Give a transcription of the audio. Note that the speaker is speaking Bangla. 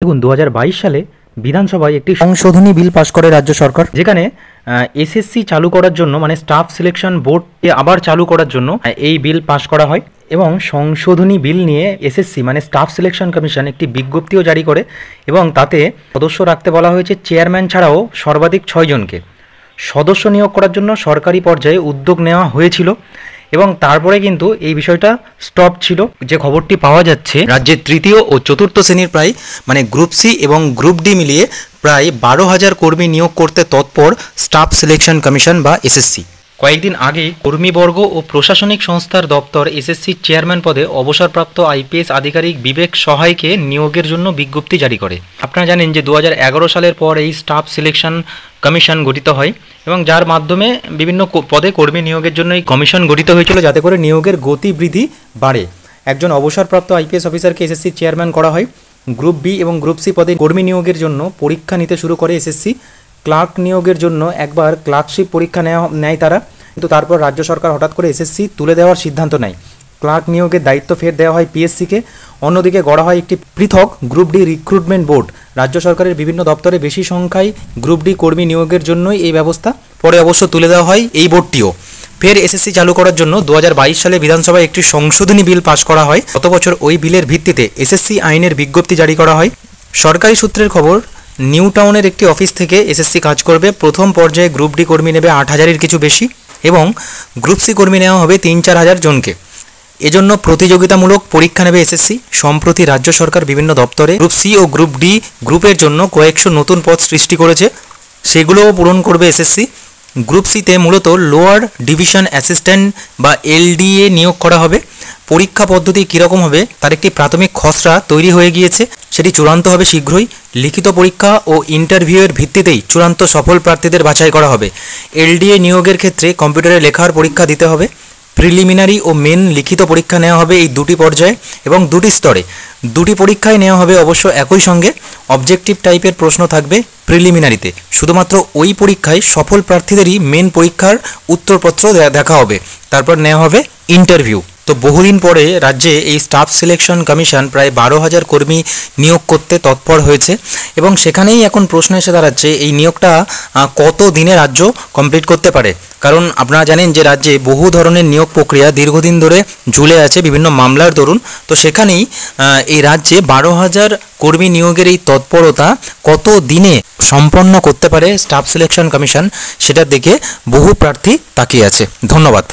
দেখুন 2022 সালে বিধানসভায় একটি সংশোধনী বিল পাশ করে রাজ্য সরকার, যেখানে এসএসসি চালু করার জন্য মানে স্টাফ সিলেকশন বোর্ডকে আবার চালু করার জন্য এই বিল পাশ করা হয়। এবং সংশোধনী বিল নিয়ে এসএসসি মানে স্টাফ সিলেকশন কমিশন একটি বিজ্ঞপ্তিও জারি করে এবং তাতে সদস্য রাখতে বলা হয়েছে চেয়ারম্যান ছাড়াও সর্বাধিক 6 জনকে। সদস্য নিয়োগ করার জন্য সরকারি পর্যায়ে উদ্যোগ নেওয়া হয়েছিল এবং তারপরে কিন্তু এই বিষয়টা স্টপ ছিল। যে খবরটি পাওয়া যাচ্ছে, রাজ্যের তৃতীয় ও চতুর্থ শ্রেণীর প্রায় মানে গ্রুপ সি এবং গ্রুপ ডি মিলিয়ে প্রায় 12,000 কর্মী নিয়োগ করতে তৎপর স্টাফ সিলেকশন কমিশন বা এসএসসি। কয়েকদিন আগে কর্মীবর্গ ও প্রশাসনিক সংস্থার দপ্তর এসএসসি চেয়ারম্যান পদে অবসরপ্রাপ্ত আইপিএস আধিকারিক বিবেক সহায়কে নিয়োগের জন্য বিজ্ঞপ্তি জারি করে। আপনারা জানেন যে 2011 সালের পর এই স্টাফ সিলেকশন কমিশন গঠিত হয় এবং যার মাধ্যমে বিভিন্ন পদে কর্মী নিয়োগের জন্য এই কমিশন গঠিত হয়েছিল, যাতে করে নিয়োগের গতিবৃদ্ধি বাড়ে। একজন অবসরপ্রাপ্ত আইপিএস অফিসারকে এসএসসি চেয়ারম্যান করা হয়। গ্রুপ বি এবং গ্রুপ সি পদে কর্মী নিয়োগের জন্য পরীক্ষা নিতে শুরু করে এসএসসি। ক্লার্ক নিয়োগের জন্য একবার ক্লার্কশিপ পরীক্ষা নেয় তারা, কিন্তু তারপর রাজ্য সরকার হঠাৎ করে এসএসসি তুলে দেওয়ার সিদ্ধান্ত নেয়। ক্লার্ক নিয়োগের দায়িত্ব ফের দেওয়া হয় পিএসসিকে। অন্যদিকে গড়া হয় একটি পৃথক গ্রুপ ডি রিক্রুটমেন্ট বোর্ড। রাজ্য সরকারের বিভিন্ন দপ্তরে বেশি সংখ্যায় গ্রুপ ডি কর্মী নিয়োগের জন্যই এই ব্যবস্থা। পরে অবশ্য তুলে দেওয়া হয় এই বোর্ডটিও। ফের এসএসসি চালু করার জন্য 2022 সালে বিধানসভায় একটি সংশোধনী বিল পাশ করা হয়। গত বছর ওই বিলের ভিত্তিতে এসএসসি আইনের বিজ্ঞপ্তি জারি করা হয়। সরকারি সূত্রের খবর, নিউ টাউনের একটি অফিস থেকে এসএসসি কাজ করবে। প্রথম পর্যায়ে গ্রুপ ডি কর্মী নেবে 8,000-এর কিছু বেশি এবং গ্রুপ সি কর্মী নেওয়া হবে 3-4 হাজার জনকে। এজন্য প্রতিযোগিতামূলক পরীক্ষা নেবে এসএসসি। সম্প্রতি রাজ্য সরকার বিভিন্ন দপ্তরে গ্রুপ সি ও গ্রুপ ডি গ্রুপের জন্য কয়েকশো নতুন পদ সৃষ্টি করেছে, সেগুলোও পূরণ করবে এসএসসি। গ্রুপ সিতে মূলত লোয়ার ডিভিশন অ্যাসিস্ট্যান্ট বা এলডিএ নিয়োগ করা হবে। পরীক্ষা পদ্ধতি কীরকম হবে তার একটি প্রাথমিক খসড়া তৈরি হয়ে গিয়েছে, সেটি চূড়ান্ত হবে শীঘ্রই। লিখিত পরীক্ষা ও ইন্টারভিউয়ের ভিত্তিতেই চূড়ান্ত সফল প্রার্থীদের বাছাই করা হবে। এলডিএ নিয়োগের ক্ষেত্রে কম্পিউটারে লেখার পরীক্ষা দিতে হবে। প্রিলিমিনারি ও মেন লিখিত পরীক্ষা নেওয়া হবে এই দুটি পর্যায়ে এবং দুটি স্তরে। দুটি পরীক্ষায় নেওয়া হবে অবশ্য একই সঙ্গে। অবজেক্টিভ টাইপের প্রশ্ন থাকবে প্রিলিমিনারিতে। শুধুমাত্র ওই পরীক্ষায় সফল প্রার্থীদেরই মেন পরীক্ষার উত্তরপত্র দেখা হবে, তারপর নেওয়া হবে ইন্টারভিউ। তো বহুদিন পরে রাজ্যে এই স্টাফ সিলেকশন কমিশন প্রায় 12,000 কর্মী নিয়োগ করতে তৎপর হয়েছে এবং সেখানেই এখন প্রশ্ন এসে দাঁড়াচ্ছে এই নিয়োগটা কত দিনে রাজ্য কমপ্লিট করতে পারে। কারণ আপনারা জানেন যে রাজ্যে বহু ধরনের নিয়োগ প্রক্রিয়া দীর্ঘদিন ধরে ঝুলে আছে বিভিন্ন মামলার দরুন। তো সেখানেই এই রাজ্যে 12,000 কর্মী নিয়োগের এই তৎপরতা কত দিনে সম্পন্ন করতে পারে স্টাফ সিলেকশন কমিশন, সেটার দিকে বহু প্রার্থী তাকিয়ে আছে। ধন্যবাদ।